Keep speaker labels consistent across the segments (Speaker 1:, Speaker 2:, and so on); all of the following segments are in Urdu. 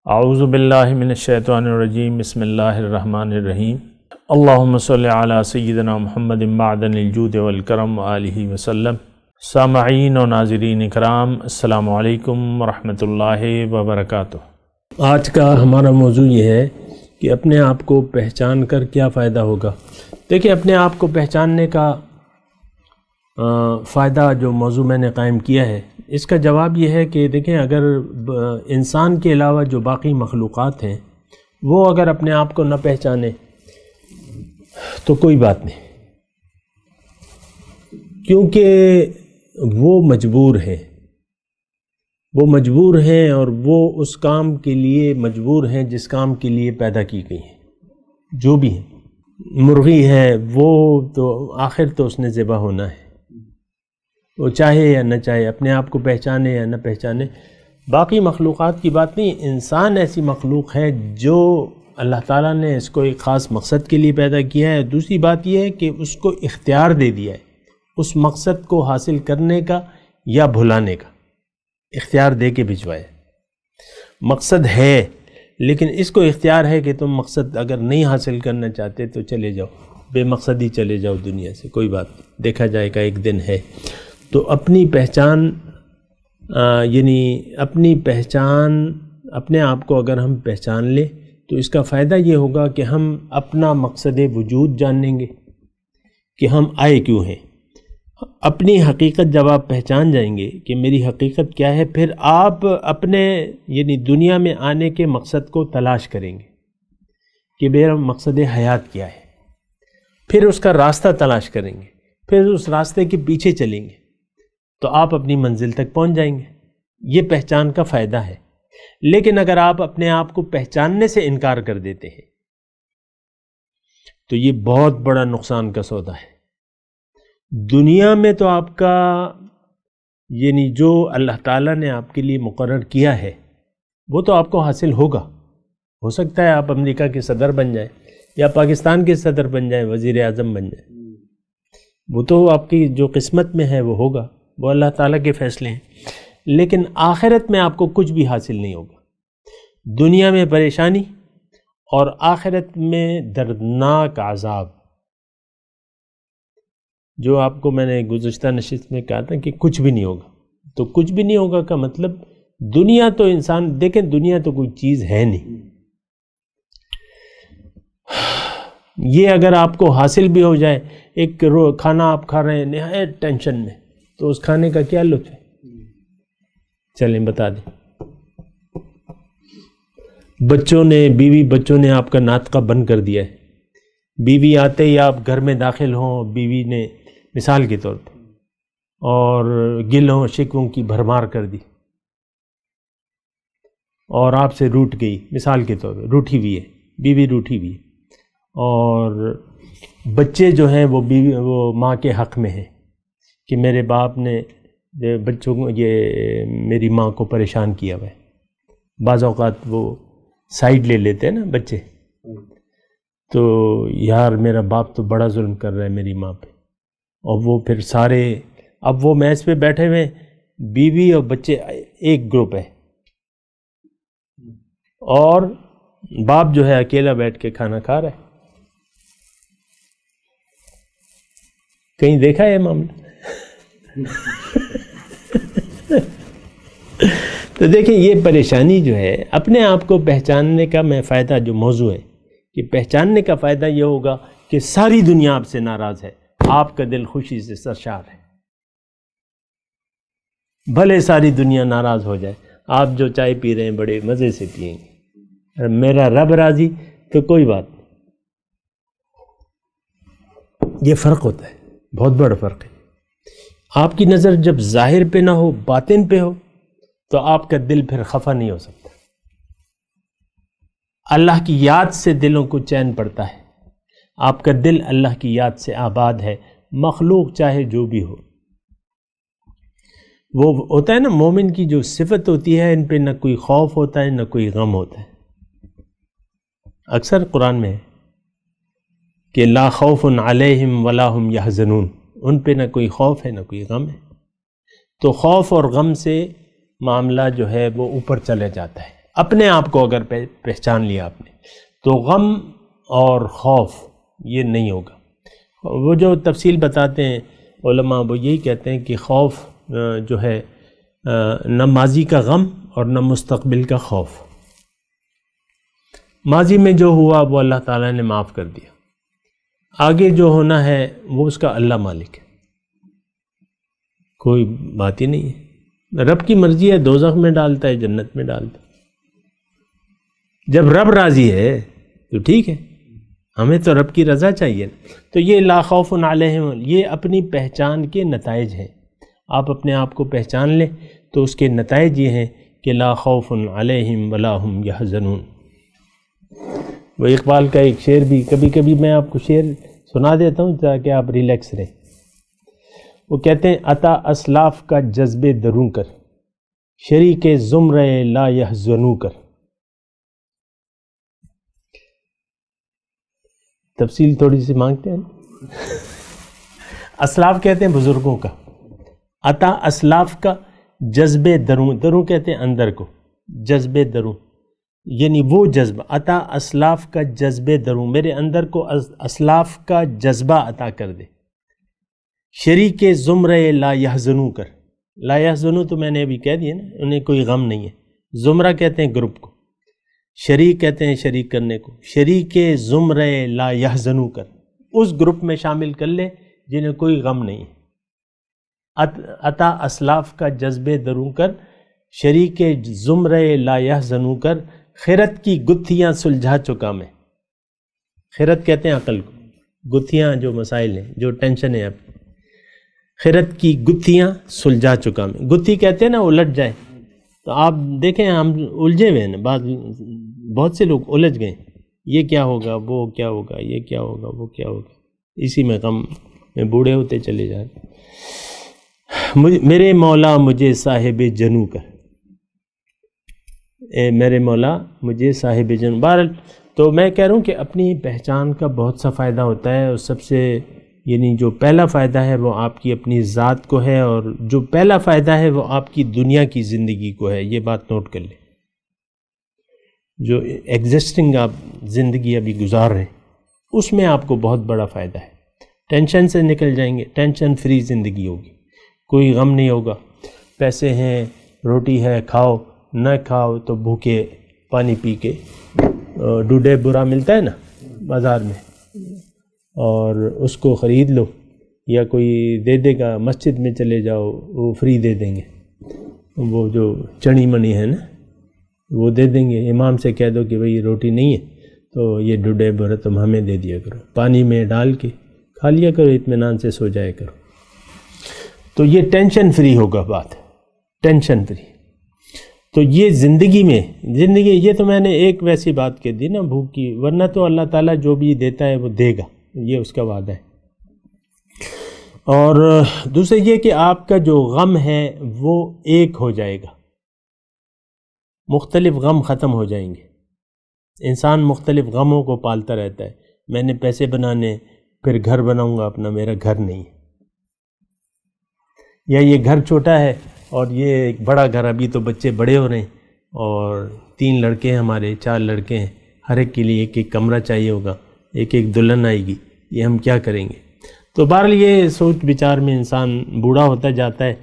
Speaker 1: اعوذ باللہ من الشیطان الرجیم بسم اللہ الرحمن الرحیم اللہم صلی علی سیدنا محمد معدن الجود والکرم وآلہ وسلم۔ سامعین و ناظرین اکرام، السلام علیکم ورحمۃ اللہ وبرکاتہ۔
Speaker 2: آج کا ہمارا موضوع یہ ہے کہ اپنے آپ کو پہچان کر کیا فائدہ ہوگا۔ دیکھیں، اپنے آپ کو پہچاننے کا فائدہ جو موضوع میں نے قائم کیا ہے، اس کا جواب یہ ہے کہ دیکھیں، اگر انسان کے علاوہ جو باقی مخلوقات ہیں وہ اگر اپنے آپ کو نہ پہچانے تو کوئی بات نہیں، کیونکہ وہ مجبور ہیں اور وہ اس کام کے لیے مجبور ہیں جس کام کے لیے پیدا کی گئی ہیں۔ جو بھی ہیں، مرغی ہے وہ تو آخر تو اس نے ذبح ہونا ہے، وہ چاہے یا نہ چاہے، اپنے آپ کو پہچانے یا نہ پہچانے۔ باقی مخلوقات کی بات نہیں، انسان ایسی مخلوق ہے جو اللہ تعالیٰ نے اس کو ایک خاص مقصد کے لیے پیدا کیا ہے۔ دوسری بات یہ ہے کہ اس کو اختیار دے دیا ہے اس مقصد کو حاصل کرنے کا یا بھلانے کا، اختیار دے کے بھجوایا۔ مقصد ہے لیکن اس کو اختیار ہے کہ تم مقصد اگر نہیں حاصل کرنا چاہتے تو چلے جاؤ، بے مقصدی چلے جاؤ دنیا سے، کوئی بات نہیں، دیکھا جائے گا ایک دن ہے۔ تو اپنی پہچان اپنے آپ کو اگر ہم پہچان لیں تو اس کا فائدہ یہ ہوگا کہ ہم اپنا مقصد وجود جانیں گے کہ ہم آئے کیوں ہیں۔ اپنی حقیقت جب آپ پہچان جائیں گے کہ میری حقیقت کیا ہے، پھر آپ اپنے دنیا میں آنے کے مقصد کو تلاش کریں گے کہ میرا مقصد حیات کیا ہے، پھر اس کا راستہ تلاش کریں گے، پھر اس راستے کے پیچھے چلیں گے تو آپ اپنی منزل تک پہنچ جائیں گے۔ یہ پہچان کا فائدہ ہے۔ لیکن اگر آپ اپنے آپ کو پہچاننے سے انکار کر دیتے ہیں تو یہ بہت بڑا نقصان کا سودا ہے۔ دنیا میں تو آپ کا جو اللہ تعالیٰ نے آپ کے لیے مقرر کیا ہے وہ تو آپ کو حاصل ہوگا۔ ہو سکتا ہے آپ امریکہ کے صدر بن جائیں یا پاکستان کے صدر بن جائیں، وزیر اعظم بن جائیں، وہ تو آپ کی جو قسمت میں ہے وہ ہوگا، وہ اللہ تعالیٰ کے فیصلے ہیں۔ لیکن آخرت میں آپ کو کچھ بھی حاصل نہیں ہوگا۔ دنیا میں پریشانی اور آخرت میں دردناک عذاب، جو آپ کو میں نے گزشتہ نشست میں کہا تھا کہ کچھ بھی نہیں ہوگا۔ تو کچھ بھی نہیں ہوگا کا مطلب دنیا تو انسان، دیکھیں دنیا تو کوئی چیز ہے نہیں، یہ اگر آپ کو حاصل بھی ہو جائے، ایک کھانا آپ کھا رہے ہیں نہایت ٹینشن میں، تو اس کھانے کا کیا لطف ہے؟ چلیں بتا دیں، بیوی بچوں نے آپ کا ناطقہ بند کر دیا ہے۔ بیوی آتے ہی آپ گھر میں داخل ہوں، بیوی نے مثال کے طور پہ اور گلوں شکووں کی بھرمار کر دی اور آپ سے روٹھ گئی، مثال کے طور پہ روٹھی ہوئی ہے، بیوی روٹھی ہوئی ہے، اور بچے جو ہیں وہ ماں کے حق میں ہیں کہ میرے باپ نے بچوں کو، میری ماں کو پریشان کیا ہوا ہے۔ بعض اوقات وہ سائیڈ لے لیتے ہیں نا بچے، تو یار میرا باپ تو بڑا ظلم کر رہا ہے میری ماں پہ، اور وہ پھر سارے، اب وہ میز پہ بیٹھے ہوئے، بیوی اور بچے ایک گروپ ہے، اور باپ جو ہے اکیلا بیٹھ کے کھانا کھا رہا ہے۔ کہیں دیکھا ہے یہ معاملہ؟ تو دیکھیں، یہ پریشانی جو ہے، اپنے آپ کو پہچاننے کا میں فائدہ جو موضوع ہے کہ پہچاننے کا فائدہ یہ ہوگا کہ ساری دنیا آپ سے ناراض ہے، آپ کا دل خوشی سے سرشار ہے۔ بھلے ساری دنیا ناراض ہو جائے، آپ جو چائے پی رہے ہیں بڑے مزے سے پئیں گے، میرا رب راضی تو کوئی بات نہیں۔ یہ فرق ہوتا ہے، بہت بڑا فرق ہے۔ آپ کی نظر جب ظاہر پہ نہ ہو، باطن پہ ہو، تو آپ کا دل پھر خفا نہیں ہو سکتا۔ اللہ کی یاد سے دلوں کو چین پڑتا ہے۔ آپ کا دل اللہ کی یاد سے آباد ہے، مخلوق چاہے جو بھی ہو۔ وہ ہوتا ہے نا، مومن کی جو صفت ہوتی ہے، ان پہ نہ کوئی خوف ہوتا ہے نہ کوئی غم ہوتا ہے۔ اکثر قرآن میں ہے کہ لا خوف علیہم ولا ہم یحزنون، ان پہ نہ کوئی خوف ہے نہ کوئی غم ہے۔ تو خوف اور غم سے معاملہ جو ہے وہ اوپر چلے جاتا ہے، اپنے آپ کو اگر پہچان لیا آپ نے تو غم اور خوف یہ نہیں ہوگا. وہ جو تفصیل بتاتے ہیں علماء وہ یہی کہتے ہیں کہ خوف جو ہے نہ ماضی کا غم اور نہ مستقبل کا خوف. ماضی میں جو ہوا وہ اللہ تعالیٰ نے معاف کر دیا، آگے جو ہونا ہے وہ اس کا اللہ مالک ہے، کوئی بات ہی نہیں ہے. رب کی مرضی ہے، دوزخ میں ڈالتا ہے، جنت میں ڈالتا ہے. جب رب راضی ہے تو ٹھیک ہے، ہمیں تو رب کی رضا چاہیے. تو یہ لا خوف علیہم یہ اپنی پہچان کے نتائج ہیں. آپ اپنے آپ کو پہچان لیں تو اس کے نتائج یہ ہیں کہ لا خوف علیہم ولا هم یحزنون. وہ اقبال کا ایک شعر بھی کبھی کبھی میں آپ کو شعر سنا دیتا ہوں تاکہ آپ ریلیکس رہیں. وہ کہتے ہیں عطا اسلاف کا جذب دروں کر، شریک زمرہ لا یحزنو کر. تفصیل تھوڑی سی مانگتے ہیں. اسلاف کہتے ہیں بزرگوں کا، عطا اسلاف کا جذب دروں، دروں کہتے ہیں اندر کو، جذب دروں یعنی وہ جذبہ. عطا اسلاف کا جذب دروں، میرے اندر کو اسلاف کا جذبہ عطا کر دے. شریک زمرہ لا یحزنو کر. لا یحزنو تو میں نے ابھی کہہ دیا نا، انہیں کوئی غم نہیں ہے. زمرہ کہتے ہیں گروپ کو، شریک کہتے ہیں شریک کرنے کو. شریک زمرہ لا یحزنو کر، اس گروپ میں شامل کر لے جنہیں کوئی غم نہیں ہے. عطا اسلاف کا جذب دروں کر، شریک زمرہ لا یحزنو کر. خیرت کی گتھیاں سلجھا چکا میں. خیرت کہتے ہیں عقل کو، گتھیاں جو مسائل ہیں، جو ٹینشن ہے. اب خیرت کی گتھیاں سلجھا چکا میں. گتھی کہتے ہیں نا الجھ جائے، تو آپ دیکھیں ہم الجھے ہوئے ہیں، بہت سے لوگ الجھ گئے. یہ کیا ہوگا، وہ کیا ہوگا، یہ کیا ہوگا، وہ کیا ہوگا، اسی میں غم میں بوڑھے ہوتے چلے جا رہے. میرے مولا مجھے صاحب جنو کر، اے میرے مولا مجھے صاحب جنو. بہرحال تو میں کہہ رہا ہوں کہ اپنی پہچان کا بہت سا فائدہ ہوتا ہے، اور سب سے یعنی جو پہلا فائدہ ہے وہ آپ کی اپنی ذات کو ہے، اور جو پہلا فائدہ ہے وہ آپ کی دنیا کی زندگی کو ہے. یہ بات نوٹ کر لیں. جو ایگزسٹنگ آپ زندگی ابھی گزار رہے ہیں اس میں آپ کو بہت بڑا فائدہ ہے. ٹینشن سے نکل جائیں گے، ٹینشن فری زندگی ہوگی، کوئی غم نہیں ہوگا. پیسے ہیں، روٹی ہے، کھاؤ، نہ کھاؤ تو بھوکے پانی پی کے. ڈوڈے برا ملتا ہے نا بازار میں، اور اس کو خرید لو، یا کوئی دے دے گا. مسجد میں چلے جاؤ وہ فری دے دیں گے. وہ جو چنی منی ہے نا وہ دے دیں گے. امام سے کہہ دو کہ بھئی روٹی نہیں ہے تو یہ ڈوڈے برا تم ہمیں دے دیا کرو، پانی میں ڈال کے کھا لیا کرو، اطمینان سے سو جایا کرو. تو یہ ٹینشن فری ہوگا بات، ٹینشن فری. تو یہ زندگی میں یہ تو میں نے ایک ویسی بات کہہ دی نا بھوک کی، ورنہ تو اللہ تعالیٰ جو بھی دیتا ہے وہ دے گا، یہ اس کا وعدہ ہے. اور دوسرے یہ کہ آپ کا جو غم ہے وہ ایک ہو جائے گا، مختلف غم ختم ہو جائیں گے. انسان مختلف غموں کو پالتا رہتا ہے. میں نے پیسے بنانے، پھر گھر بناؤں گا اپنا، میرا گھر نہیں ہے. یا یہ گھر چھوٹا ہے اور یہ ایک بڑا گھر، ابھی تو بچے بڑے ہو رہے ہیں، اور 3 لڑکے ہیں ہمارے، 4 لڑکے ہیں، ہر ایک کے لیے ایک ایک کمرہ چاہیے ہوگا، ایک ایک دلہن آئے گی، یہ ہم کیا کریں گے. تو بہرحال یہ سوچ بچار میں انسان بوڑھا ہوتا جاتا ہے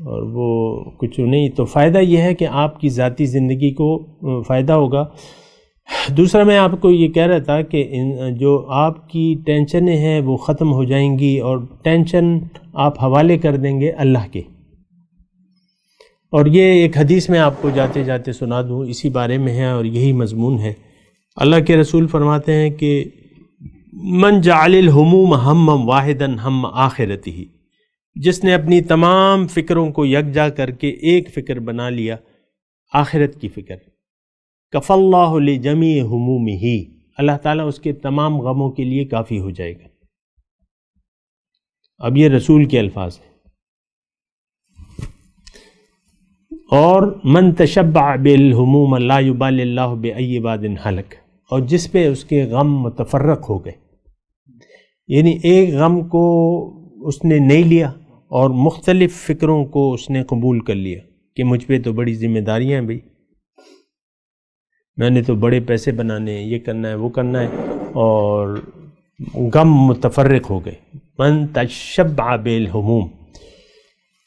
Speaker 2: اور وہ کچھ نہیں. تو فائدہ یہ ہے کہ آپ کی ذاتی زندگی کو فائدہ ہوگا. دوسرا میں آپ کو یہ کہہ رہا تھا کہ جو آپ کی ٹینشنیں ہیں وہ ختم ہو جائیں گی، اور ٹینشن آپ حوالے کر دیں گے اللہ کے. اور یہ ایک حدیث میں آپ کو جاتے جاتے سنا دوں، اسی بارے میں ہے اور یہی مضمون ہے. اللہ کے رسول فرماتے ہیں کہ من جعل الہموم ہما واحدا ہم آخرتہ، جس نے اپنی تمام فکروں کو یکجا کر کے ایک فکر بنا لیا، آخرت کی فکر، کف اللہ لجمیع ہمومہ، اللہ تعالیٰ اس کے تمام غموں کے لیے کافی ہو جائے گا. اب یہ رسول کے الفاظ ہیں. اور من تشبع بالہموم لا یبالی اللہ بأی باد ہلک، اور جس پہ اس کے غم متفرق ہو گئے، یعنی ایک غم کو اس نے نہیں لیا اور مختلف فکروں کو اس نے قبول کر لیا کہ مجھ پہ تو بڑی ذمہ داریاں ہیں بھئی. میں نے تو بڑے پیسے بنانے ہیں، یہ کرنا ہے وہ کرنا ہے، اور غم متفرق ہو گئے۔ من تشبع بالہموم،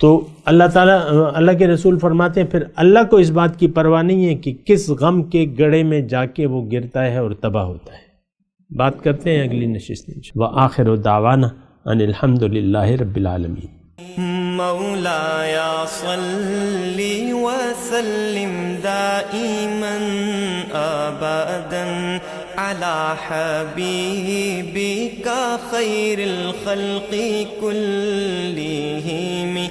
Speaker 2: تو اللہ تعالیٰ، اللہ کے رسول فرماتے ہیں پھر اللہ کو اس بات کی پرواہ نہیں ہے کہ کس غم کے گڑھے میں جا کے وہ گرتا ہے اور تباہ ہوتا ہے۔ بات کرتے ہیں اگلی نشست میں۔ وآخر دعوانا ان الحمد للہ رب العالمین۔
Speaker 3: مولاي صل وسلم دائما ابدا على حبيبك خير الخلق كلهم